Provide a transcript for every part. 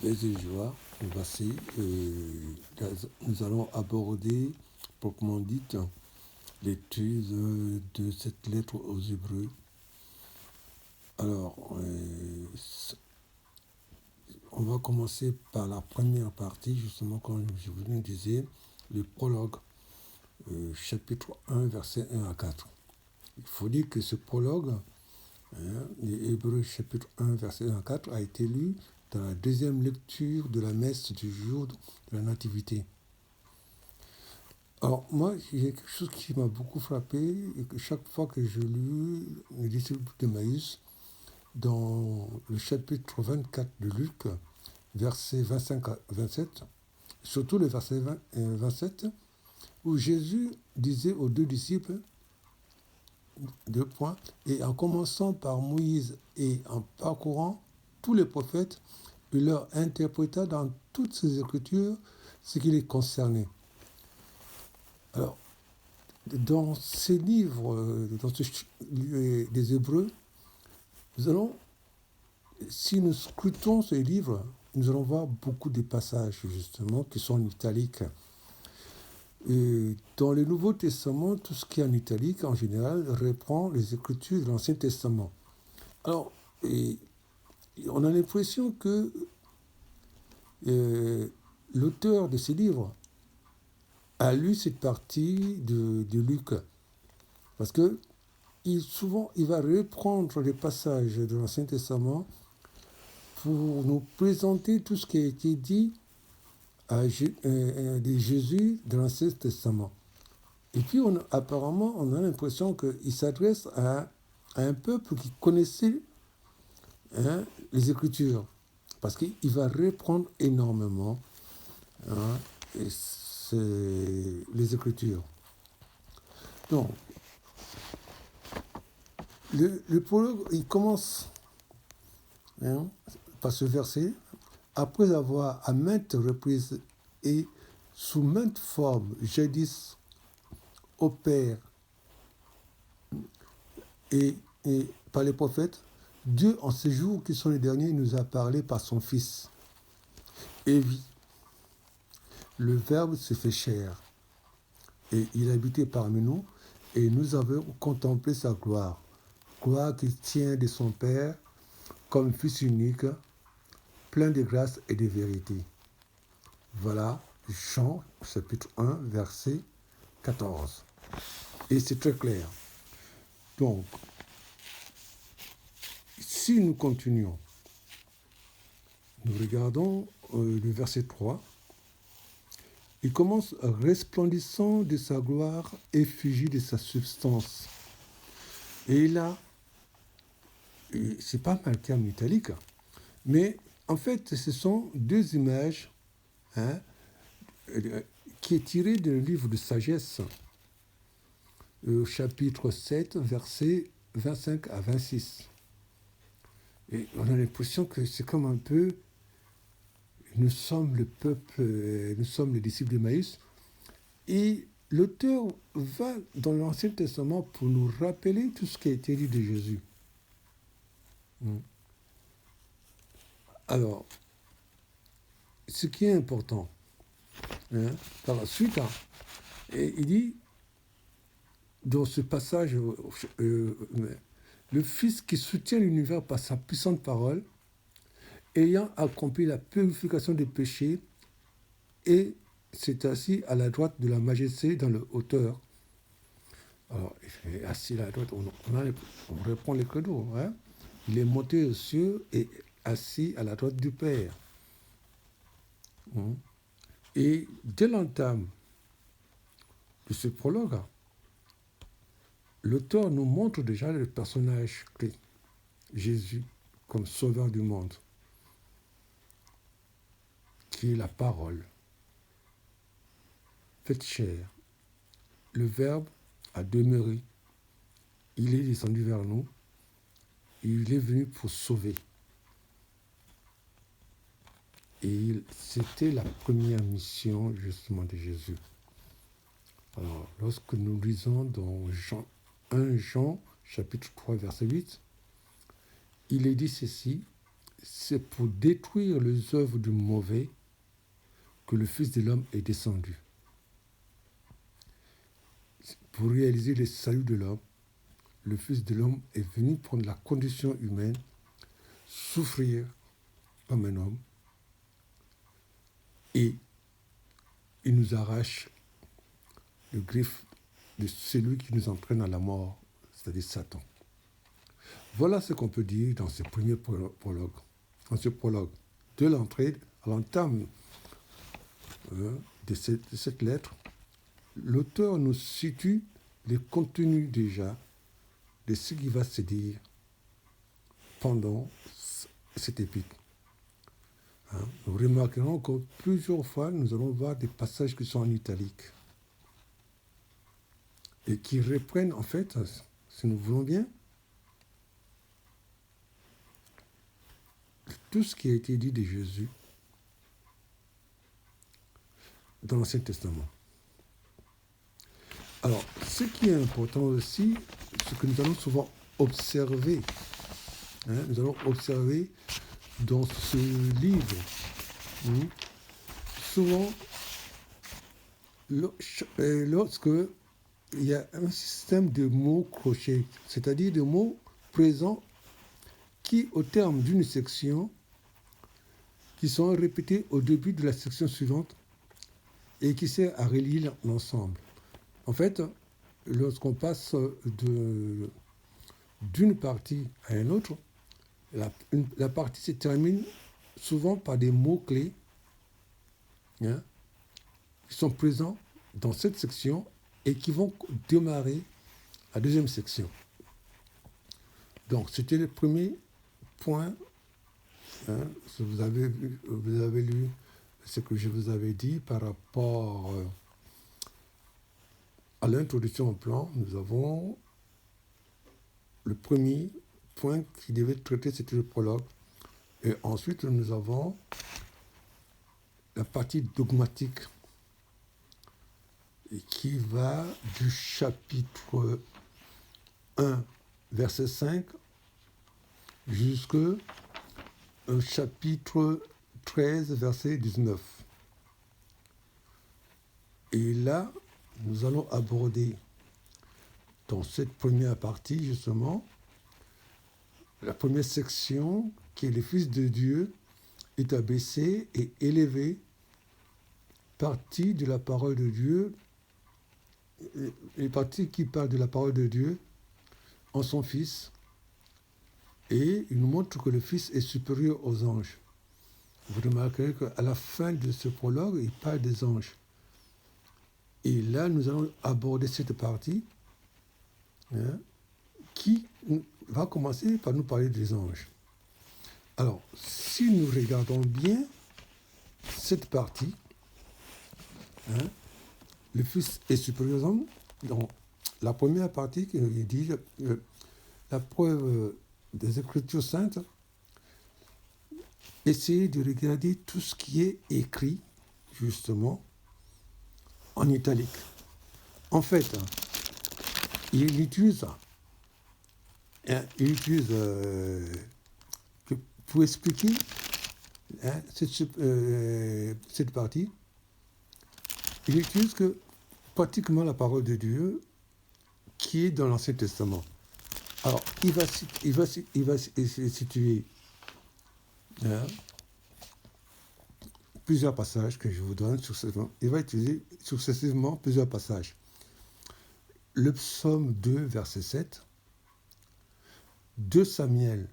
Les joie, voici, nous allons aborder, proprement dit, l'étude de cette lettre aux Hébreux. Alors, on va commencer par la première partie, justement, comme je vous le disais, le prologue, chapitre 1, versets 1 à 4. Il faut dire que ce prologue, les Hébreux, chapitre 1, verset 1 à 4, a été lu dans la deuxième lecture de la messe du jour de la Nativité. Alors, moi, il y a quelque chose qui m'a beaucoup frappé, et que chaque fois que je lis les disciples de Maïs, dans le chapitre 24 de Luc, versets 25 à 27, surtout le verset 27, où Jésus disait aux deux disciples, deux points, et en commençant par Moïse et en parcourant tous les prophètes, il leur interpréta dans toutes ces écritures ce qui les concernait. Alors, dans ces livres, des Hébreux, nous allons, si nous scrutons ces livres, nous allons voir beaucoup de passages, justement, qui sont en italique. Et dans le Nouveau Testament, tout ce qui est en italique, en général, reprend les écritures de l'Ancien Testament. Alors, on a l'impression que l'auteur de ces livres a lu cette partie de Luc. Parce que souvent, il va reprendre les passages de l'Ancien Testament pour nous présenter tout ce qui a été dit de Jésus dans l'Ancien Testament. Et puis, apparemment, on a l'impression qu'il s'adresse à un peuple qui connaissait les Écritures. Parce qu'il va reprendre énormément les Écritures. Donc, le prologue, il commence par ce verset. Après avoir à maintes reprises et sous maintes formes, jadis au Père et par les prophètes, Dieu, en ces jours qui sont les derniers, nous a parlé par son Fils. Et oui, le Verbe se fait chair, et il habitait parmi nous, et nous avons contemplé sa gloire, gloire qui tient de son Père, comme Fils unique, plein de grâce et de vérité. Voilà Jean, chapitre 1, verset 14. Et c'est très clair. Donc, si nous continuons, nous regardons le verset 3. Il commence resplendissant de sa gloire, effigie de sa substance. Et là, c'est pas marqué en italique, mais en fait, ce sont deux images qui est tiré d'un livre de sagesse, chapitre 7, versets 25 à 26. Et on a l'impression que c'est comme un peu, nous sommes le peuple, nous sommes les disciples de Maïs, et l'auteur va dans l'Ancien Testament pour nous rappeler tout ce qui a été dit de Jésus. Alors, ce qui est important, par la suite, il dit, dans ce passage, le Fils qui soutient l'univers par sa puissante parole, ayant accompli la purification des péchés, et s'est assis à la droite de la majesté dans le hauteur. Alors, il est assis à la droite, on reprend les credos. Il est monté aux cieux et assis à la droite du Père. Et dès l'entame de ce prologue, l'auteur nous montre déjà le personnage clé, Jésus, comme sauveur du monde, qui est la parole, faite chair. Le Verbe a demeuré, il est descendu vers nous, il est venu pour sauver. Et c'était la première mission, justement, de Jésus. Alors, lorsque nous lisons dans 1 Jean, chapitre 3, verset 8, il est dit ceci, c'est pour détruire les œuvres du mauvais que le Fils de l'homme est descendu. Pour réaliser le salut de l'homme, le Fils de l'homme est venu prendre la condition humaine, souffrir comme un homme, et il nous arrache le griffe de celui qui nous entraîne à la mort, c'est-à-dire Satan. Voilà ce qu'on peut dire dans ce premier prologue. Dans ce prologue de l'entrée, à l'entame de cette lettre, l'auteur nous situe les contenus déjà de ce qui va se dire pendant cet épître. Nous remarquerons que plusieurs fois, nous allons voir des passages qui sont en italique et qui reprennent, en fait, si nous voulons bien, tout ce qui a été dit de Jésus dans l'Ancien Testament. Alors, ce qui est important aussi, c'est que nous allons souvent observer, nous allons observer dans ce livre, souvent, lorsque il y a un système de mots crochets, c'est-à-dire de mots présents qui, au terme d'une section, qui sont répétés au début de la section suivante et qui sert à relier l'ensemble. En fait, lorsqu'on passe d'une partie à une autre, la partie se termine souvent par des mots-clés qui sont présents dans cette section et qui vont démarrer la deuxième section. Donc, c'était le premier point. Vous avez lu ce que je vous avais dit par rapport à l'introduction au plan. Nous avons le premier point qui devait traiter, c'était le prologue. Et ensuite, nous avons la partie dogmatique qui va du chapitre 1, verset 5, jusqu'au chapitre 13, verset 19. Et là, nous allons aborder dans cette première partie, justement, la première section qui est le Fils de Dieu est abaissé et élevé, partie de la parole de Dieu, les parties qui parlent de la parole de Dieu en son Fils, et il nous montre que le Fils est supérieur aux anges. Vous remarquerez qu'à la fin de ce prologue, il parle des anges. Et là, nous allons aborder cette partie qui va commencer par nous parler des anges. Alors, si nous regardons bien cette partie, le Fils est supérieur aux hommes, dans la première partie qui dit la preuve des Écritures saintes, essayez de regarder tout ce qui est écrit, justement, en italique. En fait, il utilise pour expliquer cette partie, il utilise que pratiquement la parole de Dieu qui est dans l'Ancien Testament. Alors, il va situer plusieurs passages que je vous donne successivement. Il va utiliser successivement plusieurs passages. Le psaume 2, verset 7, 2 Samuel,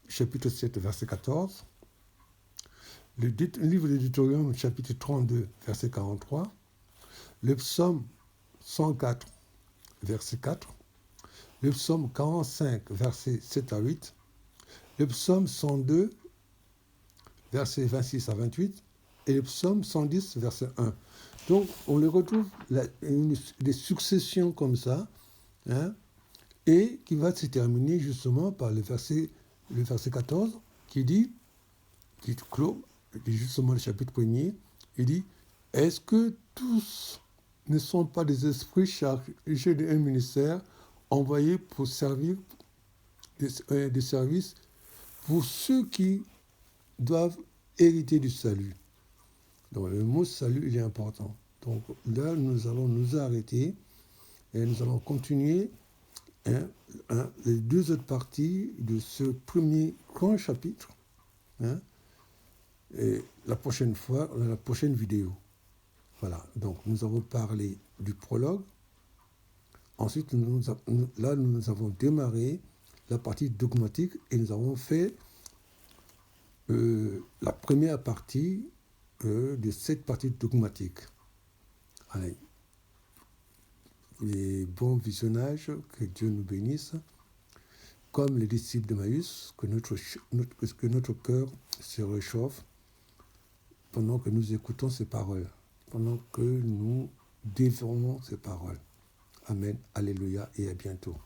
chapitre 7, verset 14, le livre de Deutéronome, chapitre 32, verset 43, le psaume 104, verset 4, le psaume 45, versets 7 à 8, le psaume 102, versets 26 à 28, et le psaume 110, verset 1. Donc, on les retrouve des successions comme ça, et qui va se terminer justement par le verset 14, qui clôt justement le chapitre 1er, il dit « Est-ce que tous ne sont pas des esprits chargés d'un ministère envoyés pour servir des services pour ceux qui doivent hériter du salut. Donc le mot salut, il est important. Donc là, nous allons nous arrêter et nous allons continuer les deux autres parties de ce premier grand chapitre. Et la prochaine fois, dans la prochaine vidéo. Voilà, donc nous avons parlé du prologue. Ensuite, nous avons démarré la partie dogmatique et nous avons fait la première partie de cette partie dogmatique. Allez, les bons visionnages, que Dieu nous bénisse, comme les disciples d'Emmaüs, que notre cœur se réchauffe pendant que nous écoutons ces paroles, pendant que nous dévorons ces paroles. Amen, alléluia et à bientôt.